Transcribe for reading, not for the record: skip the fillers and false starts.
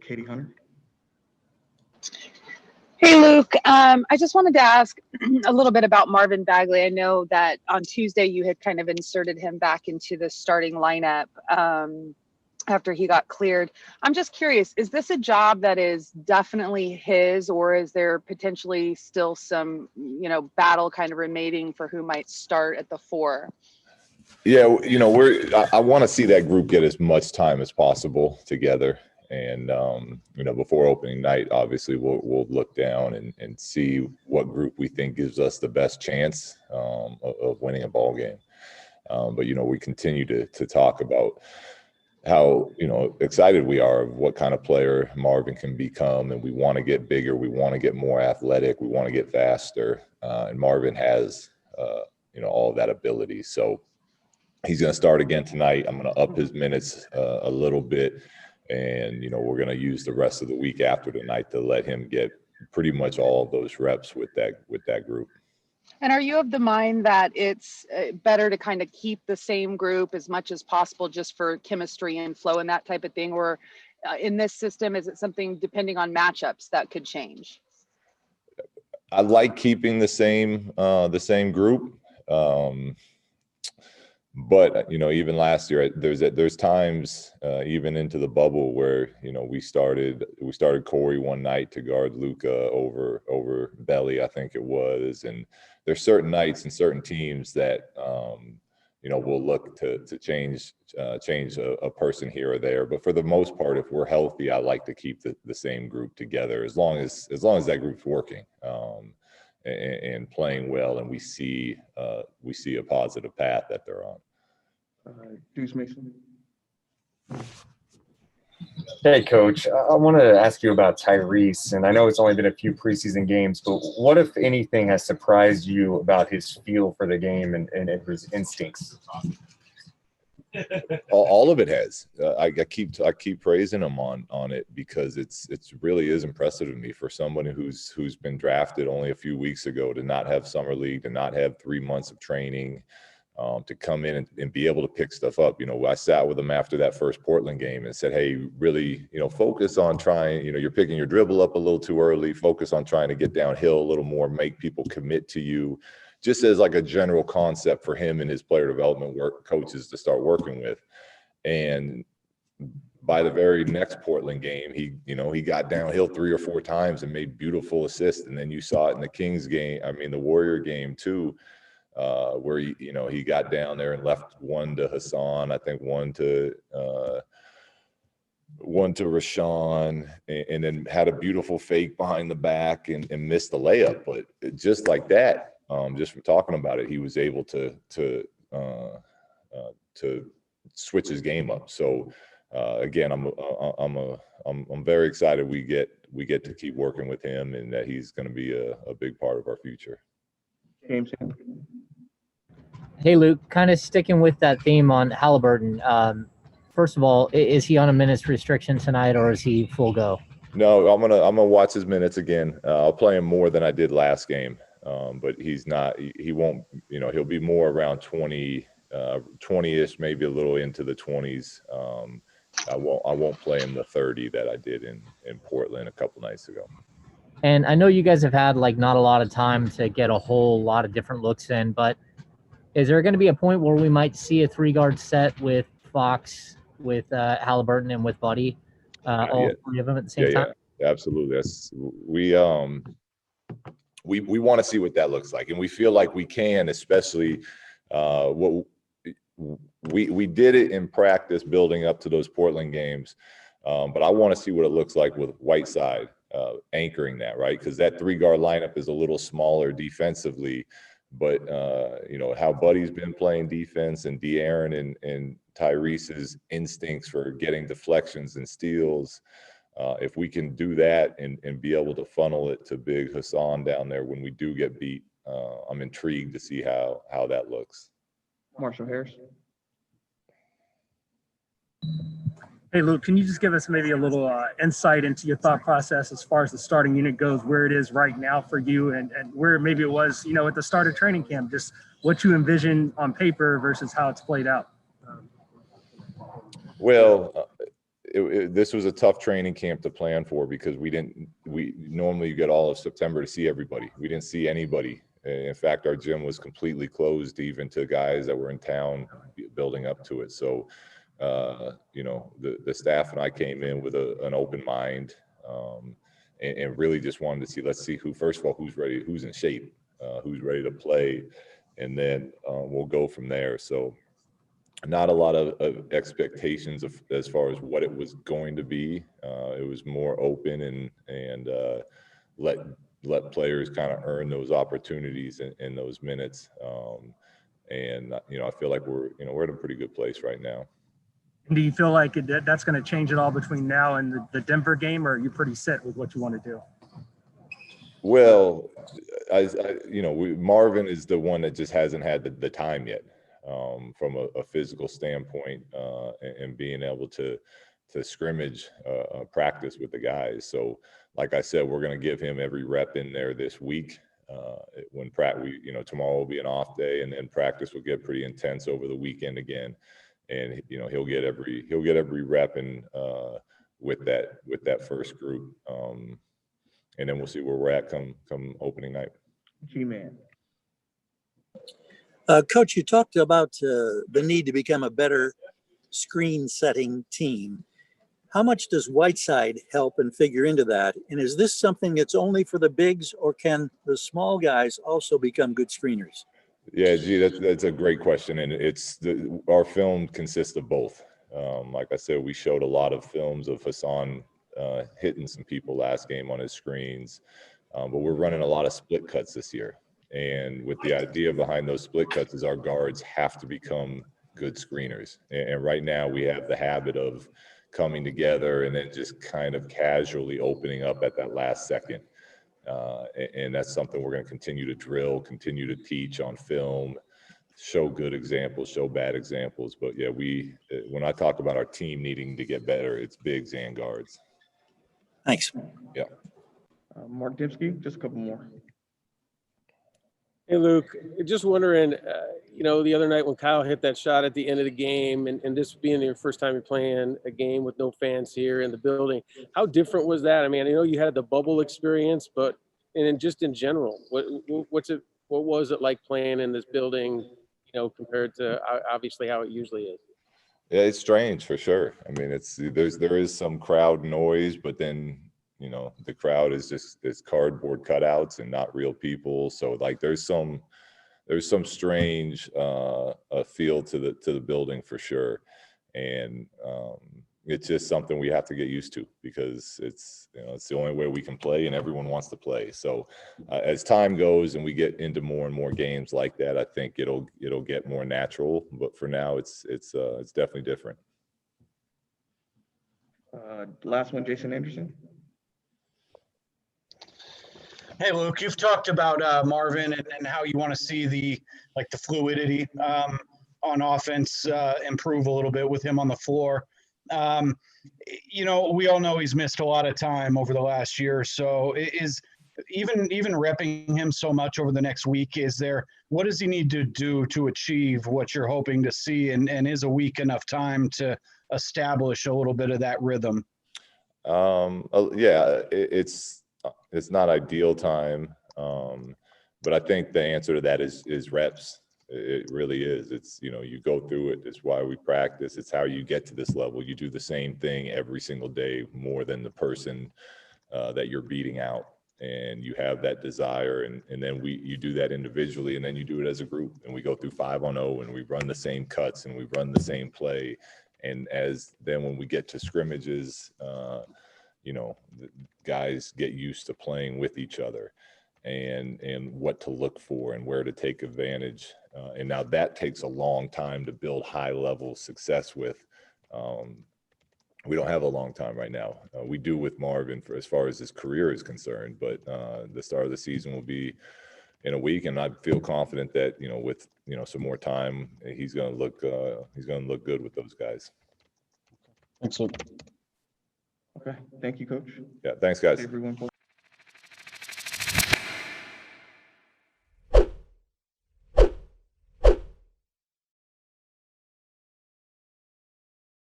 Katie Hunter. Hey, Luke. I just wanted to ask a little bit about Marvin Bagley. I know that on Tuesday you had kind of inserted him back into the starting lineup after he got cleared. I'm just curious, is this a job that is definitely his, or is there potentially still some, battle kind of remaining for who might start at the 4? Yeah, I want to see that group get as much time as possible together. And, before opening night, obviously, we'll look down and see what group we think gives us the best chance of winning a ball game. But we continue to talk about how, excited we are of what kind of player Marvin can become. And we want to get bigger. We want to get more athletic. We want to get faster. And Marvin has, all of that ability. So he's going to start again tonight. I'm going to up his minutes a little bit. And, we're going to use the rest of the week after tonight to let him get pretty much all of those reps with that group. And are you of the mind that it's better to kind of keep the same group as much as possible just for chemistry and flow and that type of thing? Or in this system, is it something depending on matchups that could change? I like keeping the same group. But even last year, there's times even into the bubble where we started Corey one night to guard Luka over Belly, I think it was, and there's certain nights and certain teams that we'll look to change a person here or there. But for the most part, if we're healthy, I like to keep the same group together as long as that group's working and playing well, and we see a positive path that they're on. Deuce Mason. Hey, Coach. I wanted to ask you about Tyrese, and I know it's only been a few preseason games, but what, if anything, has surprised you about his feel for the game and his instincts? All of it has. I keep praising him on it because it's really is impressive to me for someone who's been drafted only a few weeks ago to not have summer league, to not have 3 months of training, to come in and be able to pick stuff up. I sat with him after that first Portland game and said, hey, really, focus on trying, you're picking your dribble up a little too early, focus on trying to get downhill a little more, make people commit to you, just as like a general concept for him and his player development coaches to start working with. And by the very next Portland game, he got downhill 3 or 4 times and made beautiful assists. And then you saw it in the Kings game, the Warrior game too, where he got down there and left one to Hassan, I think one to Rashawn, and then had a beautiful fake behind the back and missed the layup. But just like that, just from talking about it, he was able to switch his game up. So again, I'm very excited we get to keep working with him, and that he's going to be a big part of our future. James. Hey, Luke, kind of sticking with that theme on Halliburton. First of all, is he on a minutes restriction tonight, or is he full go? No, I'm gonna watch his minutes again. I'll play him more than I did last game, but he's not. He won't. He'll be more around 20-ish, maybe a little into the 20s. I won't play him the 30 that I did in Portland a couple nights ago. And I know you guys have had not a lot of time to get a whole lot of different looks in, but is there going to be a point where we might see a 3-guard set with Fox, with Halliburton, and with Buddy, all 3 of them at the same time? Yeah, absolutely. We want to see what that looks like, and we feel like we can, especially what we did it in practice building up to those Portland games, but I want to see what it looks like with Whiteside anchoring that, right? Because that 3-guard lineup is a little smaller defensively, but how Buddy's been playing defense, and De'Aaron and Tyrese's instincts for getting deflections and steals, if we can do that and be able to funnel it to big Hassan down there when we do get beat, I'm intrigued to see how that looks. Marshall Harris. Hey, Luke, can you just give us maybe a little insight into your thought process as far as the starting unit goes, where it is right now for you, and where maybe it was, at the start of training camp, just what you envision on paper versus how it's played out? Well, this was a tough training camp to plan for because we normally get all of September to see everybody. We didn't see anybody. In fact, our gym was completely closed even to guys that were in town building up to it. So, the staff and I came in with an open mind, and really just wanted to see, let's see first of all, who's ready, who's in shape, who's ready to play. And then we'll go from there. So not a lot of expectations as far as what it was going to be. It was more open and let players kind of earn those opportunities in those minutes. I feel like we're in a pretty good place right now. Do you feel like that's going to change it all between now and the Denver game, or are you pretty set with what you want to do? Well, Marvin is the one that just hasn't had the time yet, from a physical standpoint, and being able to scrimmage, practice with the guys. So, like I said, we're going to give him every rep in there this week. When tomorrow will be an off day, and then practice will get pretty intense over the weekend again. And he'll get every rep in with that first group. And then we'll see where we're at come opening night. G-Man. Coach, you talked about the need to become a better screen setting team. How much does Whiteside help and figure into that? And is this something that's only for the bigs, or can the small guys also become good screeners? Yeah, that's a great question. And our film consists of both. Like I said, we showed a lot of films of Hassan hitting some people last game on his screens, but we're running a lot of split cuts this year. And with the idea behind those split cuts is our guards have to become good screeners. And right now we have the habit of coming together and then just kind of casually opening up at that last second. And that's something we're going to continue to drill, continue to teach on film, show good examples, show bad examples. But yeah, when I talk about our team needing to get better, it's bigs and guards. Thanks. Yeah. Mark Dembski, just a couple more. Hey, Luke, just wondering, the other night when Kyle hit that shot at the end of the game, and this being your first time you're playing a game with no fans here in the building, how different was that? I mean, I know you had the bubble experience, but just in general, what was it like playing in this building, compared to obviously how it usually is? Yeah, it's strange for sure. I mean, there is some crowd noise, but then the crowd is cardboard cutouts and not real people. So like there's some strange feel to the building for sure. And it's just something we have to get used to because it's the only way we can play and everyone wants to play. So as time goes and we get into more and more games like that, I think it'll get more natural. But for now, it's definitely different. Last one, Jason Anderson. Hey, Luke, you've talked about Marvin and how you want to see the fluidity on offense improve a little bit with him on the floor. We all know he's missed a lot of time over the last year or so. Is even repping him so much over the next week, what does he need to do to achieve what you're hoping to see? And is a week enough time to establish a little bit of that rhythm? Yeah, it's not ideal time, but I think the answer to that is reps. It really is. It's you go through it. It's why we practice. It's how you get to this level. You do the same thing every single day more than the person that you're beating out, and you have that desire, and then you do that individually, and then you do it as a group, and we go through 5-on-0 and we run the same cuts and we run the same play, and when we get to scrimmages, the guys get used to playing with each other and what to look for and where to take advantage. And now that takes a long time to build high level success with. We don't have a long time right now. We do with Marvin for as far as his career is concerned, but the start of the season will be in a week, and I feel confident that with some more time, he's going to look good with those guys. Thanks, Luke. Okay, thank you, Coach. Yeah, thanks, guys. Everyone.